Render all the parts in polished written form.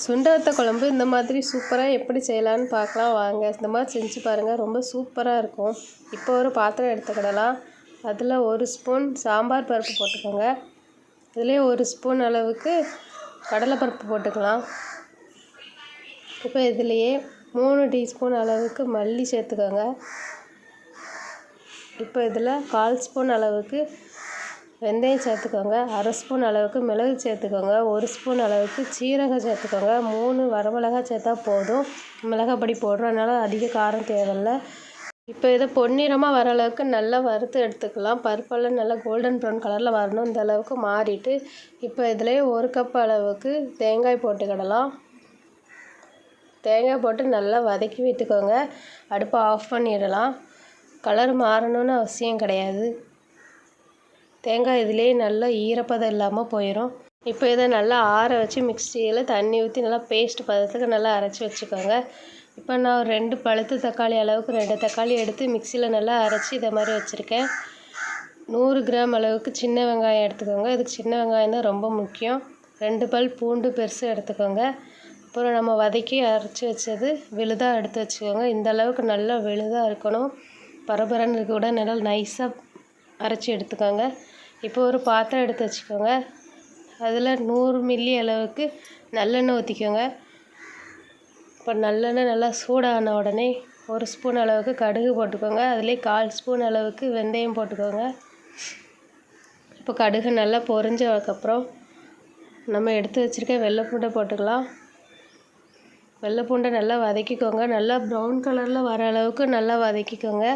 சுண்டை வத்த குழம்பு இந்த மாதிரி சூப்பராக எப்படி செய்யலான்னு பார்க்கலாம் வாங்க. இந்த மாதிரி செஞ்சு பாருங்கள், ரொம்ப சூப்பராக இருக்கும். இப்போ ஒரு பாத்திரம் எடுத்துக்கிடலாம். அதில் 1 ஸ்பூன் சாம்பார் பருப்பு போட்டுக்கோங்க. இதுலேயே 1 ஸ்பூன் அளவுக்கு கடலைப்பருப்பு போட்டுக்கலாம். இப்போ இதுலேயே 3 டீஸ்பூன் அளவுக்கு மல்லி சேர்த்துக்கோங்க. இப்போ இதில் 1/4 ஸ்பூன் அளவுக்கு வெந்தயம் சேர்த்துக்கோங்க. 1/2 ஸ்பூன் அளவுக்கு மிளகு சேர்த்துக்கோங்க. 1 ஸ்பூன் அளவுக்கு சீரகம் சேர்த்துக்கோங்க. 3 வரமிளகாய் சேர்த்தா போதும். மிளகாய் பொடி போடுறதுனால அதிக காரம் தேவையில்லை. இப்போ இதை பொன்னிறமாக வர அளவுக்கு நல்லா வறுத்து எடுத்துக்கலாம். பருப்பெல்லாம் நல்லா கோல்டன் ப்ரௌன் கலரில் வரணும். இந்த அளவுக்கு மாறிட்டு இப்போ இதிலே 1 கப் அளவுக்கு தேங்காய் போட்டுக்கிடலாம். தேங்காய் போட்டு நல்லா வதக்கி விட்டுக்கோங்க. அடுப்பை ஆஃப் பண்ணிடலாம். கலர் மாறணும்னு அவசியம் கிடையாது. தேங்காய் இதிலே நல்லா ஈரப்பதம் இல்லாமல் போயிடும். இப்போ இதை நல்லா ஆற வச்சு மிக்சியில் தண்ணி ஊற்றி நல்லா பேஸ்ட் பதத்துக்கு நல்லா அரைச்சி வச்சுக்கோங்க. இப்போ நான் 2 பழுத்த தக்காளி அளவுக்கு 2 தக்காளி எடுத்து மிக்சியில் நல்லா அரைச்சி இதை மாதிரி வச்சுருக்கேன். 100 கிராம் அளவுக்கு சின்ன வெங்காயம் எடுத்துக்கோங்க. இதுக்கு சின்ன வெங்காயம் தான் ரொம்ப முக்கியம். 2 பல் பூண்டு பெருசு எடுத்துக்கோங்க. அப்புறம் நம்ம வதக்கி அரைச்சி வச்சது விழுதாக எடுத்து வச்சுக்கோங்க. இந்த அளவுக்கு நல்லா விழுதாக இருக்கணும். பரபரன்னு இருக்க கூட நல்லா நைஸாக அரைச்சி எடுத்துக்கோங்க. இப்போ ஒரு பாத்திரம் எடுத்து வச்சுக்கோங்க. அதில் 100 மில்லி அளவுக்கு நல்லெண்ணெய் ஊற்றிக்கோங்க. இப்போ நல்லெண்ணெய் நல்லா சூடான உடனே 1 ஸ்பூன் அளவுக்கு கடுகு போட்டுக்கோங்க. அதிலே 1/4 ஸ்பூன் அளவுக்கு வெந்தயம் போட்டுக்கோங்க. இப்போ கடுகு நல்லா பொரிஞ்சதுக்கப்புறம் நம்ம எடுத்து வச்சுருக்க வெள்ளை பூண்டை போட்டுக்கலாம். வெள்ளை பூண்டை நல்லா வதக்கிக்கோங்க. நல்லா ப்ரௌன் கலரில் வர அளவுக்கு நல்லா வதக்கிக்கோங்க.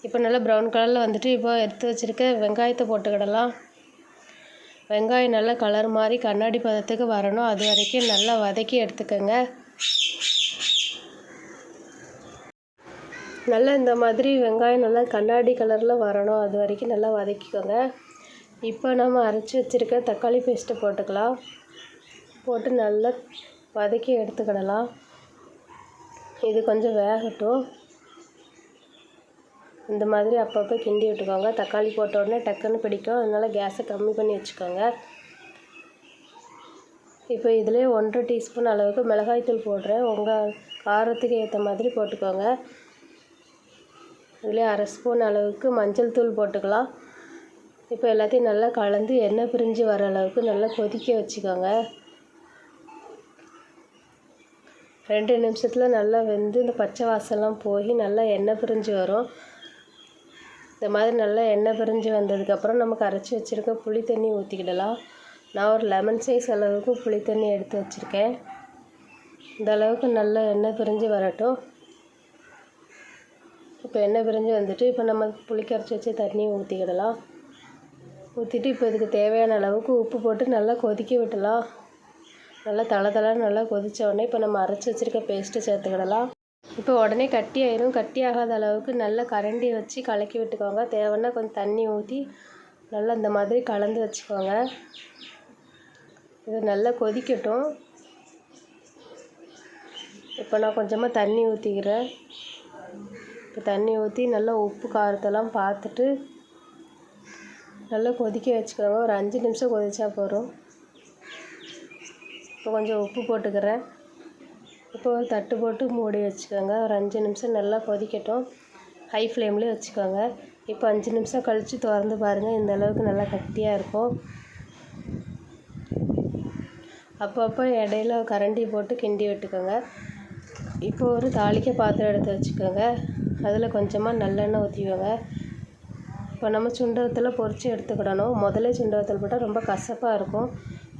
இப்போ நல்லா ப்ரௌன் கலரில் வந்துட்டு இப்போ எடுத்து வச்சுருக்க வெங்காயத்தை போட்டுக்கிடலாம். வெங்காயம் நல்லா கலர் மாதிரி கண்ணாடி பதத்துக்கு வரணும். அது வரைக்கும் நல்லா வதக்கி எடுத்துக்கோங்க. நல்லா இந்த மாதிரி வெங்காயம் நல்லா கண்ணாடி கலரில் வரணும். அது வரைக்கும் நல்லா வதக்கிக்கோங்க. இப்போ நம்ம அரைச்சி வச்சுருக்க தக்காளி பேஸ்ட்டை போட்டுக்கலாம். போட்டு நல்லா வதக்கி எடுத்துக்கிடலாம். இது கொஞ்சம் வேகட்டும். இந்த மாதிரி அப்பப்போ கிண்டி விட்டுக்கோங்க. தக்காளி போட்ட உடனே டக்குன்னு பிடிக்கும். அதனால் கேஸை கம்மி பண்ணி வச்சுக்கோங்க. இப்போ இதிலே 1/2 டீஸ்பூன் அளவுக்கு மிளகாய்த்தூள் போடுறேன். உங்கள் காரத்துக்கு ஏற்ற மாதிரி போட்டுக்கோங்க. இதிலே 1/2 ஸ்பூன் அளவுக்கு மஞ்சள் தூள் போட்டுக்கலாம். இப்போ எல்லாத்தையும் நல்லா கலந்து எண்ணெய் பிரிஞ்சு வர அளவுக்கு நல்லா கொதிக்க வச்சுக்கோங்க. 2 நிமிஷத்தில் நல்லா வெந்து இந்த பச்சை வாசம்லாம் போய் நல்லா எண்ணெய் பிரிஞ்சு வரும். இந்த மாதிரி நல்லா எண்ணெய் பிரிஞ்சு வந்ததுக்கப்புறம் நமக்கு அரைச்சி வச்சுருக்க புளி தண்ணி ஊற்றிக்கிடலாம். நான் ஒரு லெமன் சைஸ் அளவுக்கு புளி தண்ணி எடுத்து வச்சுருக்கேன். இந்த அளவுக்கு நல்லா எண்ணெய் பிரிஞ்சு வரட்டும். இப்போ எண்ணெய் பிரிஞ்சு வந்துட்டு இப்போ நம்ம புளி கரைச்சி வச்சு தண்ணி ஊற்றிக்கிடலாம். ஊற்றிட்டு இப்போ இதுக்கு தேவையான அளவுக்கு உப்பு போட்டு நல்லா கொதிக்க விட்டலாம். நல்லா தளன்னு நல்லா கொதித்த உடனே இப்போ நம்ம அரைச்சி வச்சுருக்க பேஸ்ட்டு சேர்த்துக்கிடலாம். இப்போ உடனே கட்டி ஆயிரும். கட்டி ஆகாத அளவுக்கு நல்லா கரண்டி வச்சு கலக்கி விட்டுக்கோங்க. தேவைன்னா கொஞ்சம் தண்ணி ஊற்றி நல்லா இந்த மாதிரி கலந்து வச்சுக்கோங்க. இது நல்லா கொதிக்கட்டும். இப்போ நான் கொஞ்சமாக தண்ணி ஊற்றிக்கிறேன். இப்போ தண்ணி ஊற்றி நல்லா உப்பு காரத்தெல்லாம் பார்த்துட்டு நல்லா கொதிக்க வச்சுக்கோங்க. ஒரு 5 நிமிஷம் கொதிச்சா போதும். இப்போ கொஞ்சம் உப்பு போட்டுக்கிறேன். இப்போ ஒரு தட்டு போட்டு மூடி வச்சுக்கோங்க. ஒரு 5 நிமிஷம் நல்லா கொதிக்கட்டும். ஹை ஃப்ளேம்லேயே வச்சுக்கோங்க. இப்போ 5 நிமிஷம் கழித்து திறந்து பாருங்கள். இந்த அளவுக்கு நல்லா கட்டியாக இருக்கும். அப்பப்போ இடையில கரண்டி போட்டு கிண்டி விட்டுக்கோங்க. இப்போ ஒரு தாளிக்க பாத்திரம் எடுத்து வச்சுக்கோங்க. அதில் கொஞ்சமாக நல்லெண்ணெய் ஊற்றிக்கோங்க. இப்போ நம்ம சுண்டவத்தில் பொரித்து எடுத்துக்கிடணும். முதல்ல சுண்டவத்தில் போட்டால் ரொம்ப கசப்பாக இருக்கும்.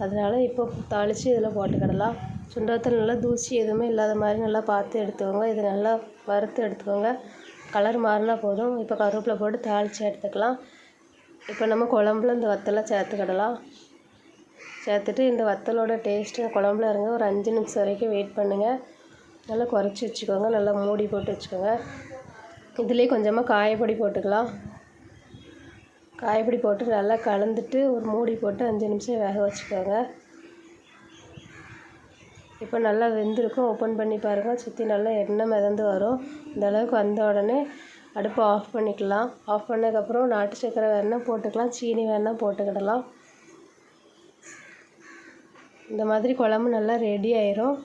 அதனால் இப்போ தாளித்து இதில் போட்டுக்கிடலாம். சுண்டவத்தில் நல்லா தூசி எதுவுமே இல்லாத மாதிரி நல்லா பார்த்து எடுத்துக்கோங்க. இது நல்லா வறுத்து எடுத்துக்கோங்க. கலர் மாறினா போதும். இப்போ கருவேப்பிலை போட்டு தாளித்து எடுத்துக்கலாம். இப்போ நம்ம குழம்புல இந்த வத்தலை சேர்த்துக்கிடலாம். சேர்த்துட்டு இந்த வத்தலோட டேஸ்ட்டு குழம்புல இறங்க ஒரு 5 நிமிஷம் வரைக்கும் வெயிட் பண்ணுங்கள். நல்லா குறைச்சி வச்சுக்கோங்க. நல்லா மூடி போட்டு வச்சுக்கோங்க. இதுலேயே கொஞ்சமாக காயப்பொடி போட்டுக்கலாம். காயப்பொடி போட்டு நல்லா கலந்துட்டு ஒரு மூடி போட்டு 5 நிமிஷம் வேக வச்சுக்கோங்க. இப்போ நல்லா வெந்திருக்கும். ஓப்பன் பண்ணி பாருங்கள். சுற்றி நல்லா எண்ணெய் மிதந்து வரும். இந்த அளவுக்கு வந்த உடனே அடுப்பை ஆஃப் பண்ணிக்கலாம். ஆஃப் பண்ணதுக்கப்புறம் நாட்டு சர்க்கரை வேணால் போட்டுக்கலாம். சீனி வேணால் போட்டுக்கிடலாம். இந்த மாதிரி குழம்பு நல்லா ரெடி ஆயிரும்.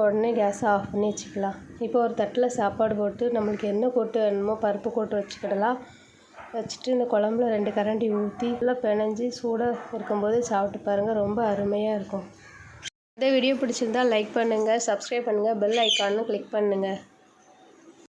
உடனே கேஸை ஆஃப் பண்ணி வச்சுக்கலாம். இப்போ ஒரு தட்டில் சாப்பாடு போட்டு நம்மளுக்கு என்ன கூட்டு வேணுமோ பருப்பு கூட்டு வச்சுக்கிடலாம். வச்சுட்டு இந்த குழம்புல 2 கரண்டி ஊற்றி நல்லா பிணைஞ்சி சூடாக இருக்கும்போது சாப்பிட்டு பாருங்கள். ரொம்ப அருமையாக இருக்கும். இந்த வீடியோ பிடிச்சிருந்தால் லைக் பண்ணுங்கள், சப்ஸ்கிரைப் பண்ணுங்கள், பெல் ஐக்கானும் கிளிக் பண்ணுங்கள்.